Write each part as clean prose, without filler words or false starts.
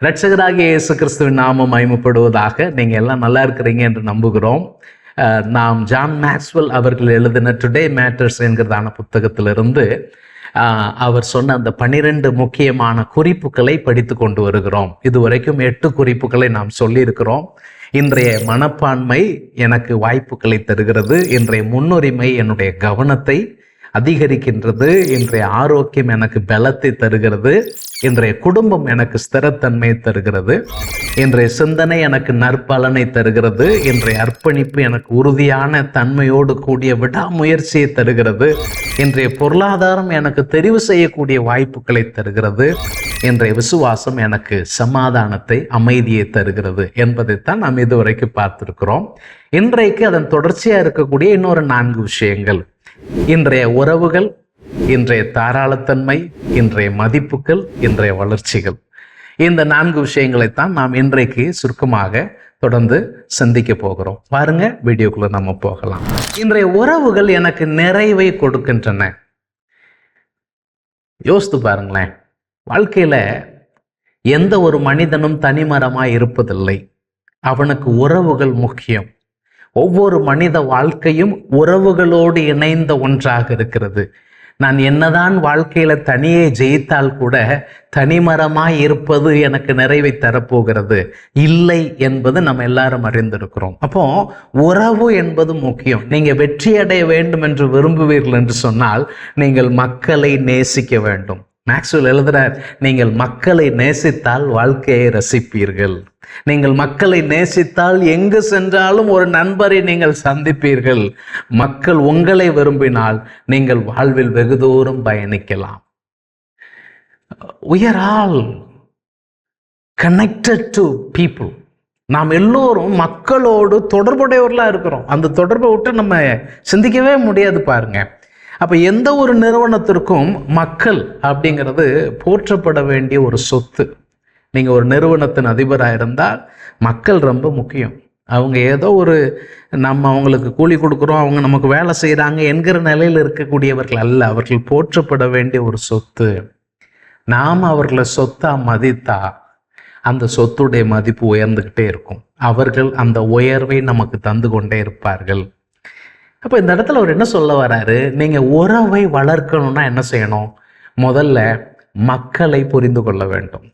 இரட்சகராகிய இயேசு கிறிஸ்துவின் நாமம் மகிமைப்படுவதாக. நீங்கள் எல்லாம் நல்லா இருக்கிறீங்க என்று நம்புகிறோம். நாம் ஜான் மேக்ஸ்வெல் அவர்கள் எழுதின டுடே மேட்டர்ஸ் என்கிறதான புத்தகத்திலிருந்து அவர் சொன்ன அந்த 12 முக்கியமான குறிப்புகளை படித்து கொண்டு வருகிறோம். இதுவரைக்கும் 8 குறிப்புகளை நாம் சொல்லியிருக்கிறோம். இன்றைய மனப்பான்மை எனக்கு வாய்ப்புகளை தருகிறது. இன்றைய முன்னுரிமை என்னுடைய கவனத்தை அதிகரிக்கின்றது. இன்றைய ஆரோக்கியம் எனக்கு பலத்தை தருகிறது. இன்றைய குடும்பம் எனக்கு ஸ்திரத்தன்மையை தருகிறது. இன்றைய சிந்தனை எனக்கு நற்பலனை தருகிறது. இன்றைய அர்ப்பணிப்பு எனக்கு உறுதியான தன்மையோடு கூடிய விடாமுயற்சியை தருகிறது. இன்றைய பொருளாதாரம் எனக்கு தெரிவு செய்யக்கூடிய வாய்ப்புகளை தருகிறது. இன்றைய விசுவாசம் எனக்கு சமாதானத்தை, அமைதியை தருகிறது என்பதைத்தான் நாம் இதுவரைக்கும் பார்த்திருக்கிறோம். இன்றைக்கு அதன் தொடர்ச்சியாக இருக்கக்கூடிய இன்னொரு 4 விஷயங்கள். இன்றைய உறவுகள், இன்றைய தாராளத்தன்மை, இன்றைய மதிப்புகள், இன்றைய வளர்ச்சிகள். இந்த 4 விஷயங்களைத்தான் நாம் இன்றைக்கு சுருக்கமாக தொடர்ந்து சந்திக்க போகிறோம். பாருங்க, வீடியோக்குள்ள நம்ம போகலாம். இன்றைய உறவுகள் எனக்கு நிறைவை கொடுக்கின்றன. யோசித்து பாருங்களேன். வாழ்க்கையில எந்த ஒரு மனிதனும் தனிமரமாய் இருப்பதில்லை. அவனுக்கு உறவுகள் முக்கியம். ஒவ்வொரு மனித வாழ்க்கையும் உறவுகளோடு இணைந்த ஒன்றாக இருக்கிறது. நான் என்னதான் வாழ்க்கையில தனியே ஜெயித்தால் கூட தனிமரமாய் இருப்பது எனக்கு நிறைவை தரப்போகிறது இல்லை என்பது நம்ம எல்லாரும் அறிந்திருக்கிறோம். அப்போ உறவு என்பது முக்கியம். நீங்க வெற்றி அடைய வேண்டும் என்று விரும்புவீர்கள் என்று சொன்னால் நீங்கள் மக்களை நேசிக்க வேண்டும். மேக்ஸ்வெல் எழுதுறார், நீங்கள் மக்களை நேசித்தால் வாழ்க்கையை ரசிப்பீர்கள். நீங்கள் மக்களை நேசித்தால் எங்கு சென்றாலும் ஒரு நண்பரை நீங்கள் சந்திப்பீர்கள். மக்கள் உங்களை விரும்பினால் நீங்கள் வாழ்வில் வெகு தூரம் பயணிக்கலாம். We are all connected to people. நாம் எல்லோரும் மக்களோடு தொடர்புடையவர்களாக இருக்கிறோம். அந்த தொடர்பை விட்டு நம்ம சிந்திக்கவே முடியாது. பாருங்க, அப்போ எந்த ஒரு நிறுவனத்திற்கும் மக்கள் அப்படிங்கிறது போற்றப்பட வேண்டிய ஒரு சொத்து. நீங்கள் ஒரு நிறுவனத்தின் அதிபராக இருந்தால் மக்கள் ரொம்ப முக்கியம். அவங்க ஏதோ ஒரு நம்ம அவங்களுக்கு கூலி கொடுக்குறோம், அவங்க நமக்கு வேலை செய்கிறாங்க என்கிற நிலையில் இருக்கக்கூடியவர்கள் அல்ல. அவர்கள் போற்றப்பட வேண்டிய ஒரு சொத்து. நாம் அவர்களை சொத்தாக மதித்தா அந்த சொத்துடைய மதிப்பு உயர்ந்துக்கிட்டே இருக்கும். அவர்கள் அந்த உயர்வை நமக்கு தந்து கொண்டே இருப்பார்கள். அப்போ இந்த இடத்துல அவர் என்ன சொல்ல வர்றாரு? நீங்கள் உறவை வளர்க்கணும்னா என்ன செய்யணும்? முதல்ல மக்களை புரிந்து கொள்ள வேண்டும்.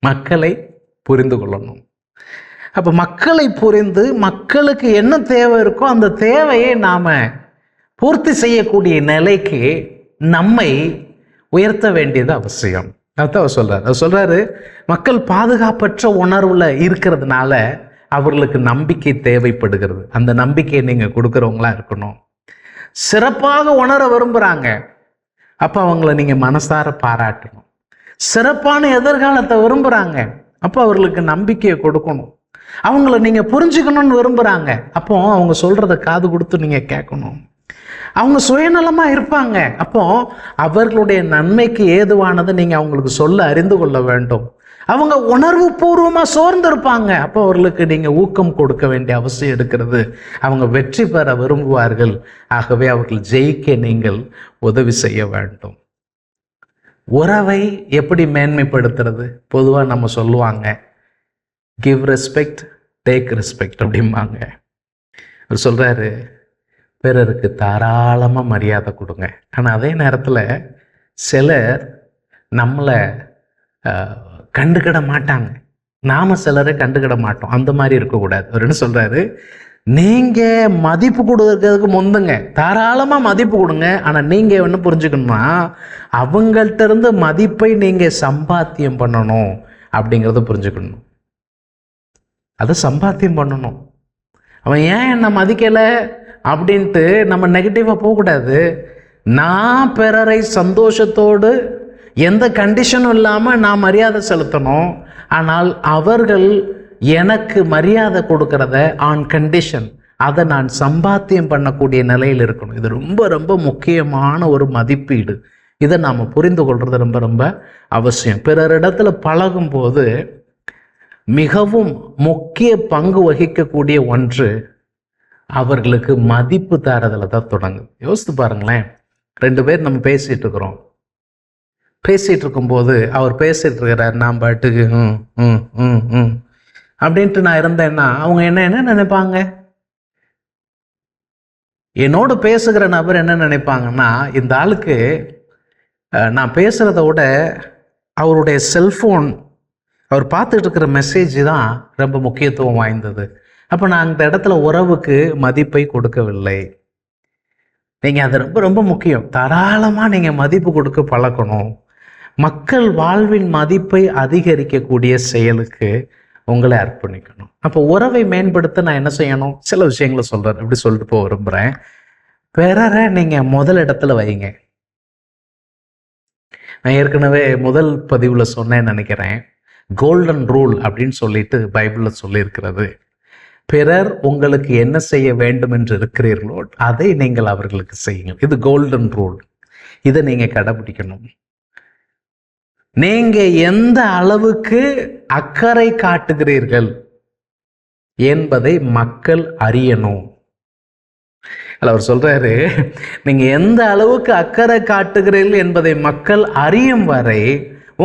மக்களை புரிந்து கொள்ளணும். அப்போ மக்களை புரிந்து மக்களுக்கு என்ன தேவை இருக்கோ அந்த தேவையை நாம் பூர்த்தி செய்யக்கூடிய நிலைக்கு நம்மை உயர்த்த வேண்டியது அவசியம். அதான் அவர் சொல்கிறார். அவர் சொல்கிறாரு, மக்கள் பாதுகாப்பற்ற உணர்வில் இருக்கிறதுனால அவர்களுக்கு நம்பிக்கை தேவைப்படுகிறது. அந்த நம்பிக்கையை நீங்கள் கொடுக்குறவங்களா இருக்கணும். சிறப்பாக உணர விரும்புகிறாங்க, அப்போ அவங்கள நீங்கள் மனசார பாராட்டணும். சிறப்பான எதிர்காலத்தை விரும்புகிறாங்க, அப்போ அவர்களுக்கு நம்பிக்கையை கொடுக்கணும். அவங்கள நீங்கள் புரிஞ்சுக்கணும்னு விரும்புகிறாங்க, அப்போ அவங்க சொல்கிறத காது கொடுத்து நீங்கள் கேட்கணும். அவங்க சுயநலமாக இருப்பாங்க, அப்போ அவர்களுடைய நன்மைக்கு ஏதுவானதை நீங்கள் அவங்களுக்கு சொல்ல அறிந்து கொள்ள வேண்டும். அவங்க உணர்வு பூர்வமாக சோர்ந்திருப்பாங்க, அப்போ அவர்களுக்கு நீங்கள் ஊக்கம் கொடுக்க வேண்டிய அவசியம் இருக்கிறது. அவங்க வெற்றி பெற விரும்புவார்கள், ஆகவே அவர்கள் ஜெயிக்க நீங்கள் உதவி செய்ய வேண்டும். உறவை எப்படி மேன்மைப்படுத்துறது? பொதுவாக நம்ம சொல்லுவாங்க, கிவ் ரெஸ்பெக்ட், டேக் ரெஸ்பெக்ட் அப்படிம்பாங்க. அவர் சொல்கிறாரு, பிறருக்கு தாராளமாக மரியாதை கொடுங்க. ஆனால் அதே நேரத்தில் சிலர் நம்மளை கண்டுக்கிட மாட்டாங்க, நாம சிலரை கண்டுக்கிட மாட்டோம். அந்த மாதிரி இருக்கக்கூடாது. அவர் என்ன சொல்றாரு? நீங்கள் மதிப்பு கொடுக்கறதுக்கு முந்துங்க, தாராளமாக மதிப்பு கொடுங்க. ஆனால் நீங்கள் என்ன புரிஞ்சுக்கணுமா, அவங்கள்ட்ட இருந்து மதிப்பை நீங்கள் சம்பாத்தியம் பண்ணணும் அப்படிங்கிறத புரிஞ்சுக்கணும். அதை சம்பாத்தியம் பண்ணணும். அவன் ஏன் என்னை மதிக்கலை அப்படின்ட்டு நம்ம நெகட்டிவாக போகக்கூடாது. நான் பிறரை சந்தோஷத்தோடு எந்த கண்டிஷனும் இல்லாமல் நான் மரியாதை செலுத்தணும். ஆனால் அவர்கள் எனக்கு மரியாதை கொடுக்கறத ஆன் கண்டிஷன், அதை நான் சம்பாத்தியம் பண்ணக்கூடிய நிலையில் இருக்கணும். இது ரொம்ப ரொம்ப முக்கியமான ஒரு மதிப்பீடு. இதை நாம் புரிந்து கொள்வது ரொம்ப ரொம்ப அவசியம். பிறரிடத்துல பழகும் போது மிகவும் முக்கிய பங்கு வகிக்கக்கூடிய ஒன்று அவர்களுக்கு மதிப்பு தரதில் தான் தொடங்குது. யோசித்து பாருங்களேன், 2 பேர் நம்ம பேசிட்டு இருக்கிறோம். பேசிகிட்டு இருக்கும்போது அவர் பேசிகிட்டு இருக்கிறார், நான் பாட்டுக்கு ம் ம் ம் ம் அப்படின்ட்டு நான் இருந்தேன்னா அவங்க என்ன நினைப்பாங்க? என்னோடு பேசுகிற நபர் என்ன நினைப்பாங்கன்னா, இந்த ஆளுக்கு நான் பேசுகிறத விட அவருடைய செல்ஃபோன், அவர் பார்த்துட்டு இருக்கிற மெசேஜ் தான் ரொம்ப முக்கியத்துவம் வாய்ந்தது. அப்போ நான் அந்த இடத்துல உறவுக்கு மதிப்பை கொடுக்கவில்லை. நீங்கள் அது ரொம்ப ரொம்ப முக்கியம். தாராளமாக நீங்கள் மதிப்பு கொடுக்க பழக்கணும். மக்கள் வாழ்வின் மதிப்பை அதிகரிக்கக்கூடிய செயலுக்கு உங்களை அர்ப்பணிக்கணும். அப்போ உறவை மேம்படுத்த நான் என்ன செய்யணும்? சில விஷயங்களை சொல்கிறேன், இப்படி சொல்லிட்டு போக விரும்புகிறேன். பிறரை நீங்கள் முதல் இடத்துல வைங்க. நான் ஏற்கனவே முதல் பதிவில் சொன்னேன்னு நினைக்கிறேன். கோல்டன் ரூல் அப்படின்னு சொல்லிட்டு பைபிளில் சொல்லியிருக்கிறது. பிறர் உங்களுக்கு என்ன செய்ய வேண்டும் என்று இருக்கிறீர்களோ அதை நீங்கள் அவர்களுக்கு செய்யுங்கள். இது கோல்டன் ரூல். இதை நீங்கள் கடைபிடிக்கணும். நீங்க எந்த அளவுக்கு அக்கறை காட்டுகிறீர்கள் என்பதை மக்கள் அறியணும். அவர் சொல்றாரு, நீங்க எந்த அளவுக்கு அக்கறை காட்டுகிறீர்கள் என்பதை மக்கள் அறியும் வரை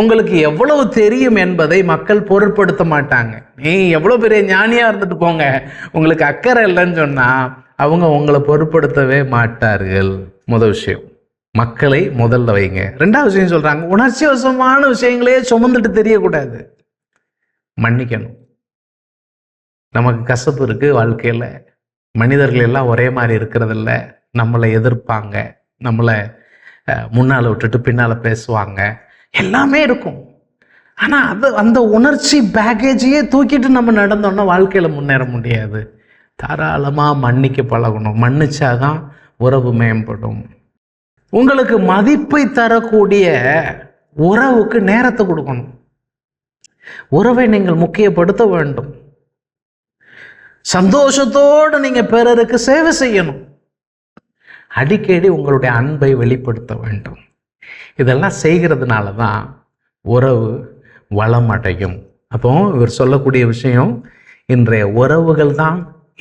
உங்களுக்கு எவ்வளவு தெரியும் என்பதை மக்கள் பொருட்படுத்த மாட்டாங்க. நீ எவ்வளவு பெரிய ஞானியா இருந்துட்டு போங்க, உங்களுக்கு அக்கறை இல்லைன்னு சொன்னா அவங்க உங்களை பொருட்படுத்தவே மாட்டார்கள். முதல் விஷயம், மக்களை முதல்ல வைங்க. ரெண்டாவது விஷயம் சொல்றாங்க, உணர்ச்சி வசமான விஷயங்களே சுமந்துட்டு தெரியக்கூடாது, மன்னிக்கணும். நமக்கு கசப்பு இருக்கு வாழ்க்கையில. மனிதர்கள் எல்லாம் ஒரே மாதிரி இருக்கிறதில்ல. நம்மளை எதிர்ப்பாங்க, நம்மளை முன்னால் விட்டுட்டு பின்னால் பேசுவாங்க, எல்லாமே இருக்கும். ஆனால் அந்த உணர்ச்சி பேக்கேஜையே தூக்கிட்டு நம்ம நடந்தோம்னா வாழ்க்கையில் முன்னேற முடியாது. தாராளமாக மன்னிக்க பழகணும். மன்னிச்சாதான் உறவு மேம்படும். உங்களுக்கு மதிப்பை தரக்கூடிய உறவுக்கு நேரத்தை கொடுக்கணும். உறவை நீங்கள் முக்கியப்படுத்த வேண்டும். சந்தோஷத்தோடு நீங்க பிறருக்கு சேவை செய்யணும். அடிக்கடி உங்களுடைய அன்பை வெளிப்படுத்த வேண்டும். இதெல்லாம் செய்கிறதுனால தான் உறவு வளம் அடையும். அப்போ இவர் சொல்லக்கூடிய விஷயம், இன்றைய உறவுகள் தான்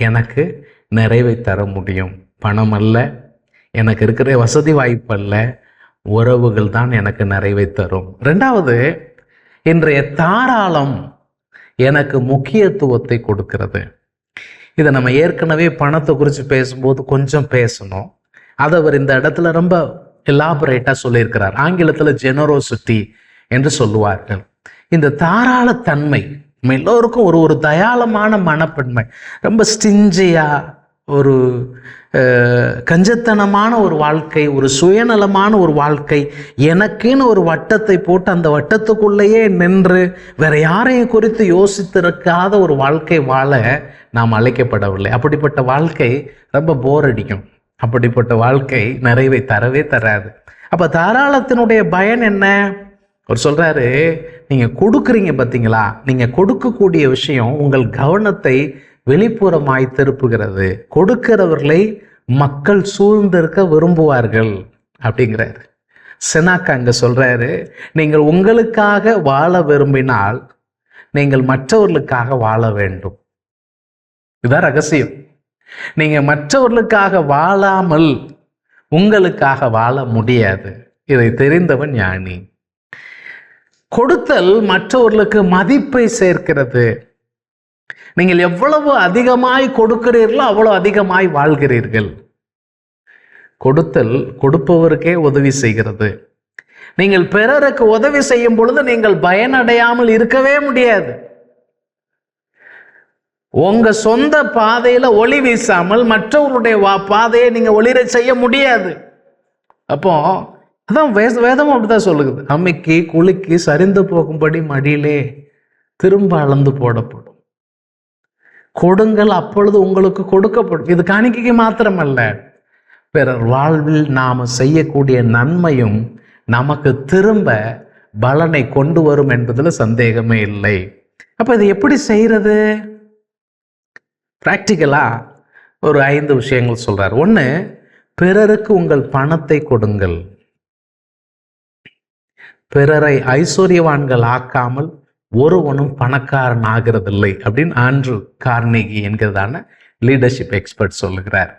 எனக்கு நிறைவை தர முடியும். பணம் அல்ல, எனக்கு இருக்கிற வசதி வாய்ப்பு அல்ல, உறவுகள் தான் எனக்கு நிறைவை தரும். ரெண்டாவது, இன்றைய தாராளம் எனக்கு முக்கியத்துவத்தை கொடுக்கிறது. இதை நம்ம ஏற்கனவே பணத்தை குறித்து பேசும்போது கொஞ்சம் பேசணும். அதை அவர் இந்த இடத்துல ரொம்ப எலாபரேட்டாக சொல்லியிருக்கிறார். ஆங்கிலத்தில் ஜெனரோசிட்டி என்று சொல்லுவார்கள். இந்த தாராளத்தன்மை எல்லோருக்கும் ஒரு தயாளமான மனப்பன்மை, ரொம்ப ஸ்டிஞ்சியா, ஒரு கஞ்சத்தனமான ஒரு வாழ்க்கை, ஒரு சுயநலமான ஒரு வாழ்க்கை, எனக்குன்னு ஒரு வட்டத்தை போட்டு அந்த வட்டத்துக்குள்ளேயே நின்று வேற யாரையும் குறித்து யோசித்திருக்காத ஒரு வாழ்க்கை வாழ நாம் அழைக்கப்படவில்லை. அப்படிப்பட்ட வாழ்க்கை ரொம்ப போர் அடிக்கும். அப்படிப்பட்ட வாழ்க்கை நிறைவை தரவே தராது. அப்போ தாராளத்தினுடைய பயன் என்ன? அவர் சொல்றாரு, நீங்க கொடுக்குறீங்க பார்த்தீங்களா, நீங்க கொடுக்கக்கூடிய விஷயம் உங்கள் கவனத்தை வெளிப்புறமாய் திருப்புகிறது. கொடுக்கிறவர்களை மக்கள் சூழ்ந்திருக்க விரும்புவார்கள் அப்படிங்கிறாரு. செனாக்கா அங்க சொல்றாரு, நீங்கள் உங்களுக்காக வாழ விரும்பினால் நீங்கள் மற்றவர்களுக்காக வாழ வேண்டும். இதுதான் ரகசியம். நீங்க மற்றவர்களுக்காக வாழாமல் உங்களுக்காக வாழ முடியாது. இதை தெரிந்தவன் ஞானி. கொடுத்தல் மற்றவர்களுக்கு மதிப்பை சேர்க்கிறது. நீங்கள் எவ்வளவு அதிகமாய் கொடுக்கிறீர்களோ அவ்வளவு அதிகமாய் வாழ்கிறீர்கள். கொடுத்தல் கொடுப்பவருக்கே உதவி செய்கிறது. நீங்கள் பிறருக்கு உதவி செய்யும் பொழுது நீங்கள் பயனடையாமல் இருக்கவே முடியாது. உங்க சொந்த பாதையில ஒளி வீசாமல் மற்றவருடைய பாதையை நீங்க ஒளிர செய்ய முடியாது. அப்போ அதான் வேதம் அப்படிதான் சொல்லுது, அம்மைக்கு குலுக்கி சரிந்து போகும்படி மடியிலே திரும்ப அளந்து போடப்படும். கொடுங்கள், அப்பொழுது உங்களுக்கு கொடுக்கப்படும். இது காணிக்கைக்கு மாத்திரமல்ல, பிறர் வாழ்வில் நாம செய்யக்கூடிய நன்மையும் நமக்கு திரும்ப பலனை கொண்டு வரும் என்பதுல சந்தேகமே இல்லை. அப்ப இது எப்படி செய்யறது? பிராக்டிக்கலா ஒரு 5 விஷயங்கள் சொல்றார். 1, பிறருக்கு உங்கள் பணத்தை கொடுங்கள். பிறரை ஐஸ்வர்யவான்கள் ஆக்காமல் ஒருவனும் பணக்காரன் ஆகிறதில்லை அப்படின்னு ஆண்ட்ரூ கார்னேகி என்கிறதான லீடர்ஷிப் எக்ஸ்பர்ட் சொல்லுகிறார்.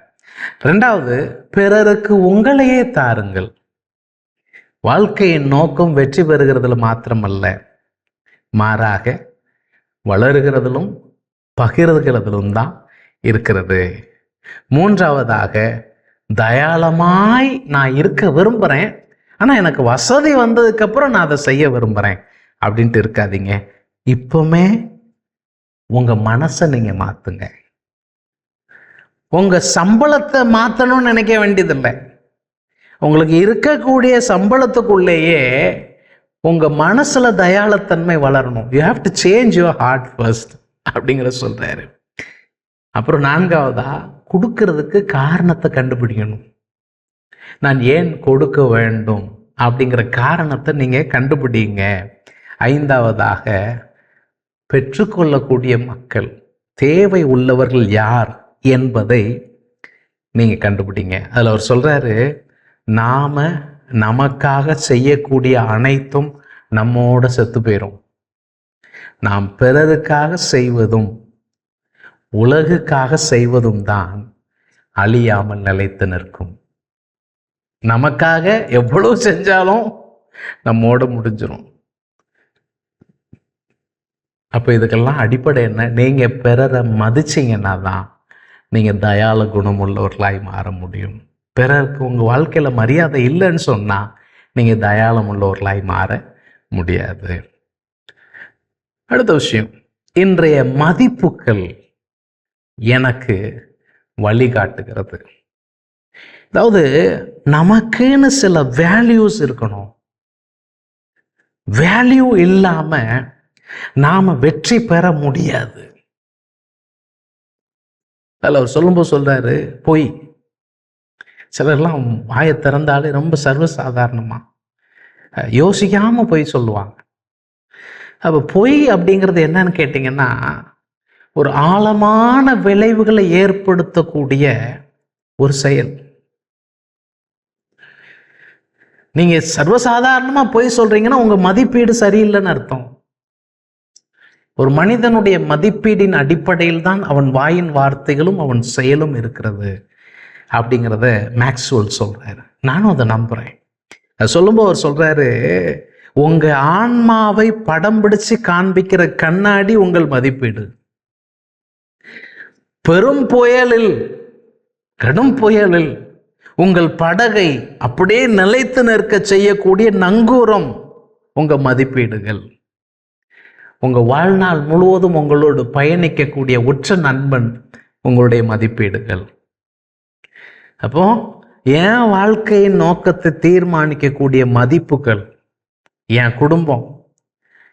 2வது, பிறருக்கு உங்களையே தாருங்கள். வாழ்க்கையின் நோக்கம் வெற்றி பெறுகிறதுல மாத்திரமல்ல, மாறாக வளருகிறதிலும் பகிர்கிறதிலும் தான் இருக்கிறது. மூன்றாவதாக, தயாளமாய் நான் இருக்க விரும்புகிறேன், ஆனால் எனக்கு வசதி வந்ததுக்கப்புறம் நான் அதை செய்ய விரும்புகிறேன் அப்படின்ட்டு இருக்காதீங்க. இப்பவுமே உங்கள் மனசை நீங்கள் மாற்றுங்க. உங்கள் சம்பளத்தை மாற்றணும்னு நினைக்க வேண்டியதில்லை. உங்களுக்கு இருக்கக்கூடிய சம்பளத்துக்குள்ளேயே உங்கள் மனசில் தயாளத்தன்மை வளரணும். You have to change your heart first அப்படிங்கிற சொல்கிறாரு. அப்புறம் நான்காவதா, கொடுக்கறதுக்கு காரணத்தை கண்டுபிடிக்கணும். நான் ஏன் கொடுக்க வேண்டும் அப்படிங்கிற காரணத்தை நீங்கள் கண்டுபிடிங்க. ஐந்தாவதாக, பெற்றுக்கொள்ளக்கூடிய மக்கள், தேவை உள்ளவர்கள் யார் என்பதை நீங்கள் கண்டுபிடிங்க. அதில் அவர் சொல்கிறாரு, நாம் நமக்காக செய்யக்கூடிய அனைத்தும் நம்மோட செத்து போயிடும். நாம் பிறருக்காக செய்வதும் உலகுக்காக செய்வதும் தான் அழியாமல் நிலைத்து நிற்கும். நமக்காக எவ்வளவு செஞ்சாலும் நம்மோட முடிஞ்சிடும். அப்போ இதுக்கெல்லாம் அடிப்படை என்ன? நீங்கள் பிறரை மதிச்சிங்கன்னா தான் நீங்கள் தயாள குணம் உள்ளவர்களாய் மாற முடியும். பிறருக்கு உங்கள் வாழ்க்கையில் மரியாதை இல்லைன்னு சொன்னால் நீங்கள் தயாளம் உள்ளவர்களாய் மாற முடியாது. அடுத்த விஷயம், இன்றைய மதிப்புகள் எனக்கு வழிகாட்டுகிறது. அதாவது நமக்குன்னு சில வேல்யூஸ் இருக்கணும். வேல்யூ இல்லாம நாம வெற்றி பெற முடியாது. அதில் அவர் சொல்லும்போது சொல்றாரு, பொய். சிலர்லாம் வாயை திறந்தாலே ரொம்ப சர்வசாதாரணமா யோசிக்காம பொய் சொல்லுவாங்க. அப்போ பொய் அப்படிங்கிறது என்னன்னு கேட்டிங்கன்னா, ஒரு ஆழமான விளைவுகளை ஏற்படுத்தக்கூடிய ஒரு செயல். நீங்க சர்வசாதாரணமா பொய் சொல்றீங்கன்னா உங்க மதிப்பீடு சரியில்லைன்னு அர்த்தம். ஒரு மனிதனுடைய மதிப்பீடின் அடிப்படையில் தான் அவன் வாயின் வார்த்தைகளும் அவன் செயலும் இருக்கிறது அப்படிங்கிறத மேக்ஸ்வெல் சொல்றாரு. நானும் அதை நம்புறேன். அது சொல்லும்போது அவர் சொல்றாரு, உங்க ஆன்மாவை படம் பிடிச்சு காண்பிக்கிற கண்ணாடி உங்கள் மதிப்பீடு. பெரும் புயலில், கடும் புயலில் உங்கள் படகை அப்படியே நிலைத்து நிற்க செய்யக்கூடிய நங்கூரம் உங்க மதிப்பீடுகள். உங்க வாழ்நாள் முழுவதும் உங்களோடு பயணிக்கக்கூடிய உற்ற நண்பன் உங்களுடைய மதிப்பீடுகள். அப்போ என் வாழ்க்கையின் நோக்கத்தை தீர்மானிக்கக்கூடிய மதிப்புகள், என் குடும்பம்,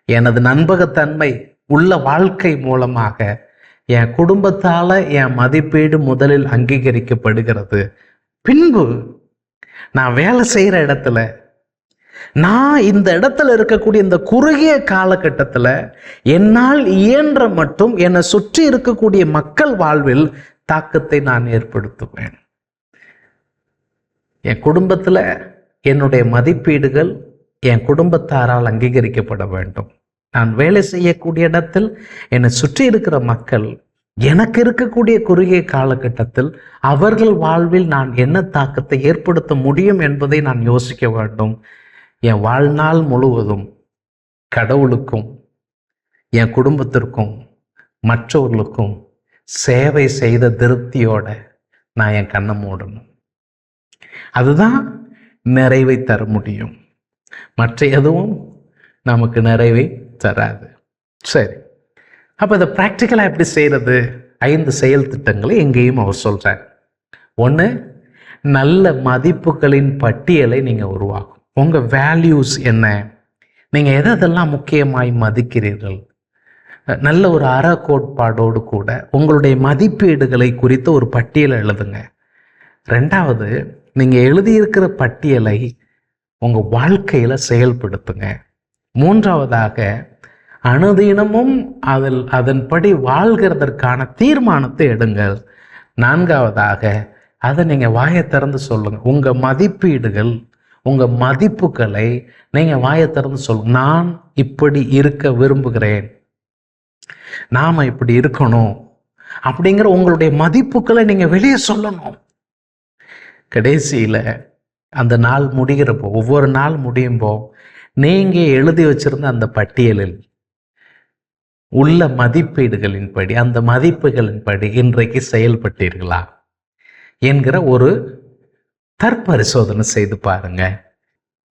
எனது நண்பகத்தன்மை உள்ள வாழ்க்கை மூலமாக என் குடும்பத்தால என் மதிப்பீடு முதலில் அங்கீகரிக்கப்படுகிறது. பின்பு நான் வேலை செய்கிற இடத்துல, நான் இந்த இடத்துல இருக்கக்கூடிய இந்த குறுகிய காலகட்டத்தில் என்னால் இயன்ற மட்டும் என்னை சுற்றி இருக்கக்கூடிய மக்கள் வாழ்வில் தாக்கத்தை நான் ஏற்படுத்துவேன். என் குடும்பத்தில் என்னுடைய மதிப்பீடுகள் என் குடும்பத்தாரால் அங்கீகரிக்கப்பட வேண்டும். நான் வேலை செய்யக்கூடிய இடத்தில் என்னை சுற்றி இருக்கிற மக்கள் எனக்கு இருக்கக்கூடிய குறுகிய காலகட்டத்தில் அவர்கள் வாழ்வில் நான் என்ன தாக்கத்தை ஏற்படுத்த முடியும் என்பதை நான் யோசிக்க வேண்டும். என் வாழ்நாள் முழுவதும் கடவுளுக்கும் என் குடும்பத்திற்கும் மற்றவர்களுக்கும் சேவை செய்த திருப்தியோட நான் என் கண்ணை மூடணும். அதுதான் நிறைவை தர முடியும். மற்ற எதுவும் நமக்கு நிறைவை தராது. சரி, அப்போ இதை ப்ராக்டிக்கலாக எப்படி செய்கிறது? 5 செயல் திட்டங்களை எங்கேயும் அவர் சொல்கிறார். 1, நல்ல மதிப்புகளின் பட்டியலை நீங்கள் உருவாக்கும். உங்கள் வேல்யூஸ் என்ன? நீங்கள் எதெல்லாம் முக்கியமாய் மதிக்கிறீர்கள்? நல்ல ஒரு அறக்கோட்பாடோடு கூட உங்களுடைய மதிப்பீடுகளை குறித்த ஒரு பட்டியலை எழுதுங்க. 2வது, நீங்கள் எழுதியிருக்கிற பட்டியலை உங்கள் வாழ்க்கையில் செயல்படுத்துங்க. 3வதாக, அனுதினமும் அதன்படி வாழ்கிறதற்கான தீர்மானத்தை எடுங்கள். 4வதாக, அதை நீங்கள் வாயை திறந்து சொல்லுங்கள். உங்கள் மதிப்பீடுகள், உங்கள் மதிப்புகளை நீங்கள் வாயை திறந்து சொல்லுங்கள். நான் இப்படி இருக்க விரும்புகிறேன், நாம் இப்படி இருக்கணும் அப்படிங்கிற உங்களுடைய மதிப்புகளை நீங்கள் வெளியே சொல்லணும். கடைசியில் அந்த நாள் முடிகிறப்போ, ஒவ்வொரு நாள் முடியும்போ நீங்கள் எழுதி வச்சிருந்த அந்த பட்டியலில் உள்ள மதிப்பீடுகளின்படி, அந்த மதிப்புகளின்படி இன்றைக்கு செயல்பட்டீர்களா என்கிற ஒரு தற்பரிசோதனை செய்து பாருங்க.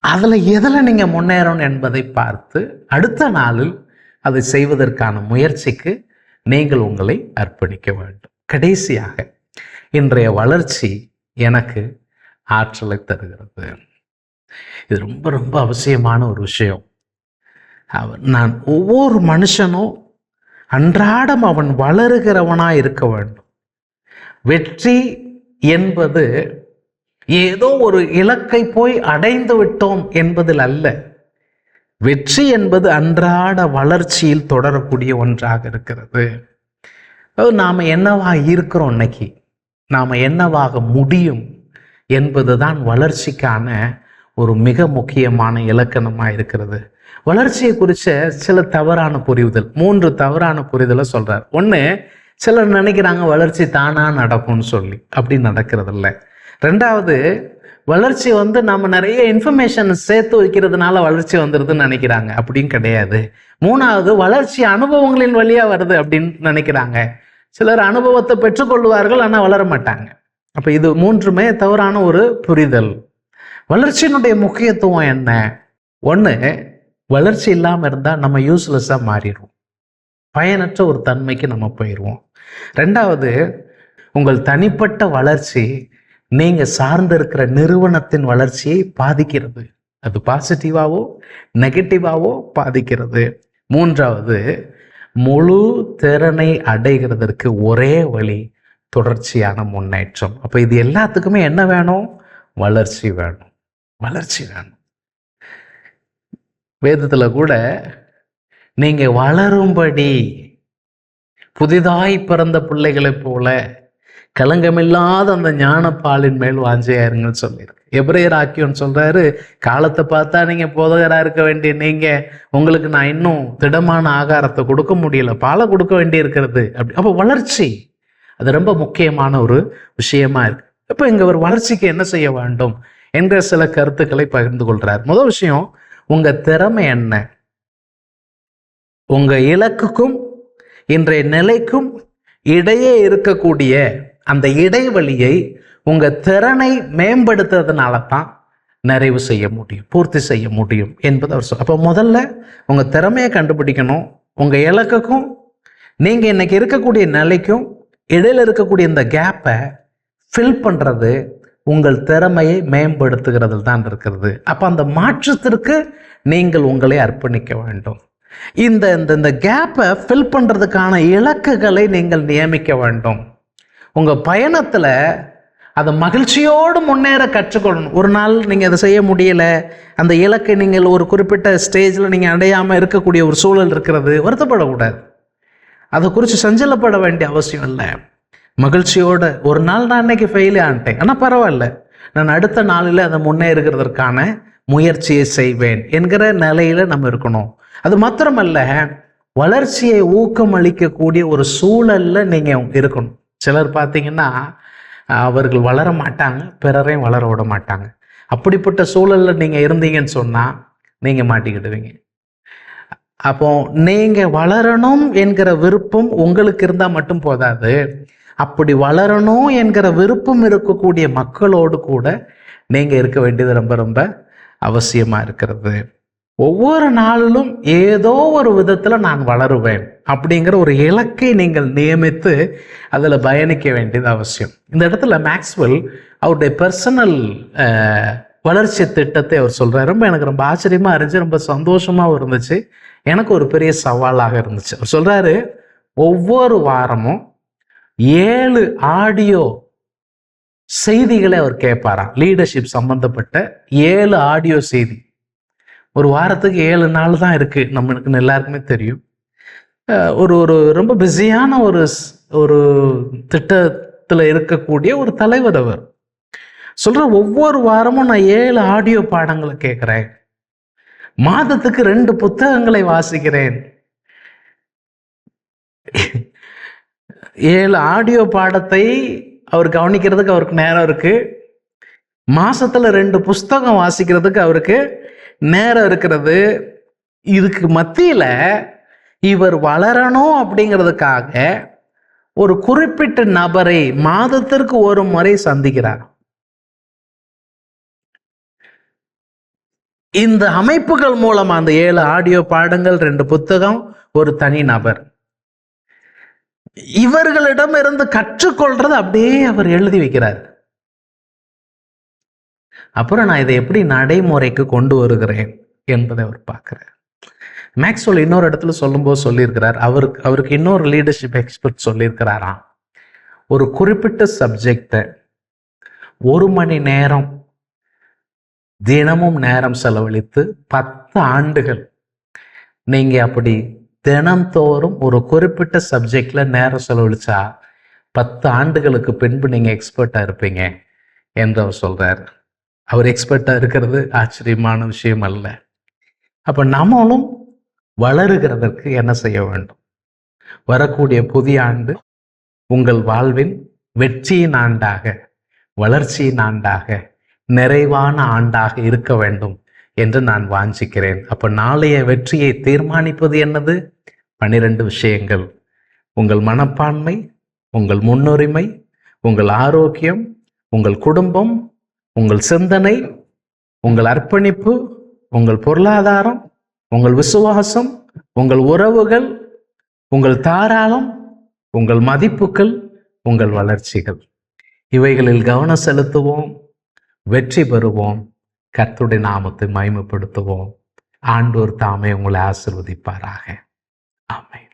அதில் எதில் நீங்கள் முன்னேறணும் என்பதை பார்த்து அடுத்த நாளில் அதை செய்வதற்கான முயற்சிக்கு நீங்கள் உங்களை அர்ப்பணிக்க வேண்டும். கடைசியாக, இன்றைய வளர்ச்சி எனக்கு ஆற்றலை தருகிறது. இது ரொம்ப ரொம்ப அவசியமான ஒரு விஷயம். நான் ஒவ்வொரு மனுஷனும் அன்றாடம் அவன் வளருகிறவனாக இருக்க வேண்டும். வெற்றி என்பது ஏதோ ஒரு இலக்கை போய் அடைந்து விட்டோம் என்பதில் அல்ல. வெற்றி என்பது அன்றாட வளர்ச்சியில் தொடரக்கூடிய ஒன்றாக இருக்கிறது. நாம் என்னவாக இருக்கிறோம், இன்னைக்கு நாம் என்னவாக முடியும் என்பதுதான் வளர்ச்சிக்கான ஒரு மிக முக்கியமான இலக்கணமாக இருக்கிறது. வளர்ச்சியை குறித்த சில தவறான புரிதல், 3 தவறான புரிதலை சொல்றார். ஒன்று, சிலர் நினைக்கிறாங்க வளர்ச்சி தானாக நடக்கும்னு சொல்லி. அப்படி நடக்கிறது இல்லை. 2வது, வளர்ச்சி நம்ம நிறைய இன்ஃபர்மேஷன் சேர்த்து வைக்கிறதுனால வளர்ச்சி வந்துடுதுன்னு நினைக்கிறாங்க. அப்படியும் கிடையாது. 3வது, வளர்ச்சி அனுபவங்களின் வழியாக வருது அப்படின்னு நினைக்கிறாங்க. சிலர் அனுபவத்தை பெற்றுக்கொள்வார்கள், ஆனால் வளர மாட்டாங்க. அப்போ இது 3மே தவறான ஒரு புரிதல். வளர்ச்சியினுடைய முக்கியத்துவம் என்ன? 1, வளர்ச்சி இல்லாமல் இருந்தால் நம்ம யூஸ்லெஸ்ஸாக மாறிடுவோம், பயனற்ற ஒரு தன்மைக்கு நம்ம போயிடுவோம். 2வது, உங்கள் தனிப்பட்ட வளர்ச்சி நீங்கள் சார்ந்திருக்கிற நிறுவனத்தின் வளர்ச்சியை பாதிக்கிறது. அது பாசிட்டிவாவோ நெகட்டிவாவோ பாதிக்கிறது. 3வது, முழு திறனை அடைகிறதற்கு ஒரே வழி தொடர்ச்சியான முன்னேற்றம். அப்போ இது எல்லாத்துக்குமே என்ன வேணும்? வளர்ச்சி வேணும். வளர்ச்சி வேணும். வேதத்தில் கூட நீங்கள் வளரும்படி புதிதாய் பிறந்த பிள்ளைகளைப் போல கலங்கமில்லாத அந்த ஞானப்பாலின் மேல் வாஞ்சையாருங்கன்னு சொல்லியிருக்கு. எபிரேயர் ஆக்கியோன்னு சொல்றாரு, காலத்தை பார்த்தா நீங்க போதகராக இருக்க வேண்டிய நீங்க, உங்களுக்கு நான் இன்னும் திடமான ஆகாரத்தை கொடுக்க முடியல, பாலை கொடுக்க வேண்டி இருக்கிறது. அப்போ வளர்ச்சி அது ரொம்ப முக்கியமான ஒரு விஷயமா இருக்கு. இப்போ இங்க ஒரு வளர்ச்சிக்கு என்ன செய்ய வேண்டும் என்ற சில கருத்துக்களை பகிர்ந்து கொள்றார். முதல் விஷயம், உங்க திறமை என்ன? உங்க இலக்குக்கும் இன்றைய நிலைக்கும் இடையே இருக்கக்கூடிய அந்த இடைவெளியை உங்க திறனை மேம்படுத்துறதுனால தான் நிறைவு செய்ய முடியும், பூர்த்தி செய்ய முடியும் என்பது அவர் சொல்ல. அப்போ முதல்ல உங்க திறமையை கண்டுபிடிக்கணும். உங்க இலக்குக்கும் நீங்க இன்னைக்கு இருக்கக்கூடிய நிலைக்கும் இடையில இருக்கக்கூடிய இந்த கேப்பை ஃபில் பண்றது உங்கள் திறமையை மேம்படுத்துகிறது தான் இருக்கிறது. அப்போ அந்த மாற்றத்திற்கு நீங்கள் உங்களை அர்ப்பணிக்க வேண்டும். இந்த இந்த கேப்பை ஃபில் பண்றதுக்கான இலக்குகளை நீங்கள் நியமிக்க வேண்டும். உங்க பயணத்துல அதை மகிழ்ச்சியோடு முன்னேற கற்றுக்கொள்ளணும். ஒரு நாள் நீங்கள் அதை செய்ய முடியல, அந்த இலக்கை நீங்கள் ஒரு குறிப்பிட்ட ஸ்டேஜில் நீங்கள் அடையாமல் இருக்கக்கூடிய ஒரு சூழல் இருக்கிறது, வருத்தப்படக்கூடாது. அதை குறித்து சஞ்சலப்பட வேண்டிய அவசியம் இல்லை. மகிழ்ச்சியோட, ஒரு நாள் நான் இன்னைக்கு ஃபெயிலே ஆகிட்டேன், ஆனால் பரவாயில்ல, நான் அடுத்த நாளில் அதை முன்னேறுகிறதற்கான முயற்சியை செய்வேன் என்கிற நிலையில் நம்ம இருக்கணும். அது மாத்திரமல்ல, வளர்ச்சியை ஊக்கமளிக்கக்கூடிய ஒரு சூழலில் நீங்கள் இருக்கணும். சிலர் பார்த்தீங்கன்னா அவர்கள் வளர மாட்டாங்க, பிறரையும் வளர விட மாட்டாங்க. அப்படிப்பட்ட சூழலில் நீங்கள் இருந்தீங்கன்னு சொன்னால் நீங்கள் மாட்டிக்கிடுவீங்க. அப்போ நீங்கள் வளரணும் என்கிற விருப்பம் உங்களுக்கு இருந்தால் மட்டும் போதாது, அப்படி வளரணும் என்கிற விருப்பம் இருக்கக்கூடிய மக்களோடு கூட நீங்கள் இருக்க வேண்டியது ரொம்ப ரொம்ப அவசியமாக இருக்கிறது. ஒவ்வொரு நாளிலும் ஏதோ ஒரு விதத்தில் நான் வளருவேன் அப்படிங்கிற ஒரு இலக்கை நீங்கள் நியமித்து அதில் பயணிக்க வேண்டியது அவசியம். இந்த இடத்துல மேக்ஸ்வெல் அவருடைய பர்சனல் வளர்ச்சி திட்டத்தை அவர் சொல்கிறார். எனக்கு ரொம்ப ஆச்சரியமாக இருந்துச்சு, ரொம்ப சந்தோஷமாகவும் இருந்துச்சு, எனக்கு ஒரு பெரிய சவாலாக இருந்துச்சு. அவர் சொல்கிறாரு, ஒவ்வொரு வாரமும் 7 ஆடியோ செய்திகளை அவர் கேட்பாராம். லீடர்ஷிப் சம்பந்தப்பட்ட 7 ஆடியோ செய்தி. ஒரு வாரத்துக்கு 7 நாள் தான் இருக்கு, நம்மளுக்கு எல்லாருக்குமே தெரியும். ஒரு ஒரு ரொம்ப பிஸியான ஒரு திட்டத்தில் இருக்கக்கூடிய ஒரு தலைவர் அவர் சொல்ற, ஒவ்வொரு வாரமும் நான் 7 ஆடியோ பாடங்களை கேட்கிறேன், மாதத்துக்கு 2 புத்தகங்களை வாசிக்கிறேன். 7 ஆடியோ பாடத்தை அவர் கவனிக்கிறதுக்கு அவருக்கு நேரம் இருக்கு. மாசத்துல 2 புஸ்தகம் வாசிக்கிறதுக்கு அவருக்கு நேரம் இருக்கிறது. இதுக்கு மத்தியில இவர் வளரணும் அப்படிங்கிறதுக்காக ஒரு குறிப்பிட்ட நபரை மாதத்திற்கு ஒரு முறை சந்திக்கிறார். இந்த அமைப்புகள் மூலமா அந்த 7 ஆடியோ பாடங்கள், 2 புத்தகம், ஒரு தனி நபர், இவர்களிடம் இருந்து கற்றுக்கொள்றது அப்படியே அவர் எழுதி வைக்கிறார். அப்புறம் நான் இதை எப்படி நடைமுறைக்கு கொண்டு வருகிறேன் என்பதை அவர் பார்க்கிறார். மேக்ஸ்வெல் இன்னொரு இடத்துல சொல்லும்போது சொல்லியிருக்கிறார், அவருக்கு இன்னொரு லீடர்ஷிப் எக்ஸ்பர்ட் சொல்லியிருக்கிறாராம், ஒரு குறிப்பிட்ட சப்ஜெக்டை 1 மணி நேரம் தினமும் நேரம் செலவழித்து 10 ஆண்டுகள் நீங்க அப்படி தினந்தோறும் ஒரு குறிப்பிட்ட சப்ஜெக்ட்ல நேரம் செலவழிச்சா 10 ஆண்டுகளுக்கு பின்பு நீங்க எக்ஸ்பர்ட்டா இருப்பீங்க என்று அவர் சொல்றார். அவர் எக்ஸ்பர்ட்டா இருக்கிறது ஆச்சரியமான விஷயம் அல்ல. அப்ப நம்மளும் வளருகிறதற்கு என்ன செய்ய வேண்டும்? வரக்கூடிய புதிய ஆண்டு உங்கள் வாழ்வின் வெற்றியின் ஆண்டாக, வளர்ச்சியின் ஆண்டாக, நிறைவான ஆண்டாக இருக்க வேண்டும் என்று நான் வாஞ்சிக்கிறேன். அப்ப நாளைய வெற்றியை தீர்மானிப்பது என்னது? 12 விஷயங்கள். உங்கள் மனப்பான்மை, உங்கள் முன்னுரிமை, உங்கள் ஆரோக்கியம், உங்கள் குடும்பம், உங்கள் சிந்தனை, உங்கள் அர்ப்பணிப்பு, உங்கள் பொருளாதாரம், உங்கள் விசுவாசம், உங்கள் உறவுகள், உங்கள் தாராளம், உங்கள் மதிப்புகள், உங்கள் வளர்ச்சிகள். இவைகளில் கவனம் செலுத்துவோம், வெற்றி பெறுவோம், கர்த்தருடைய நாமத்தை மகிமைப்படுத்துவோம். ஆண்டவர் தாமே உங்களை ஆசீர்வதிப்பாராக. ஆமென்.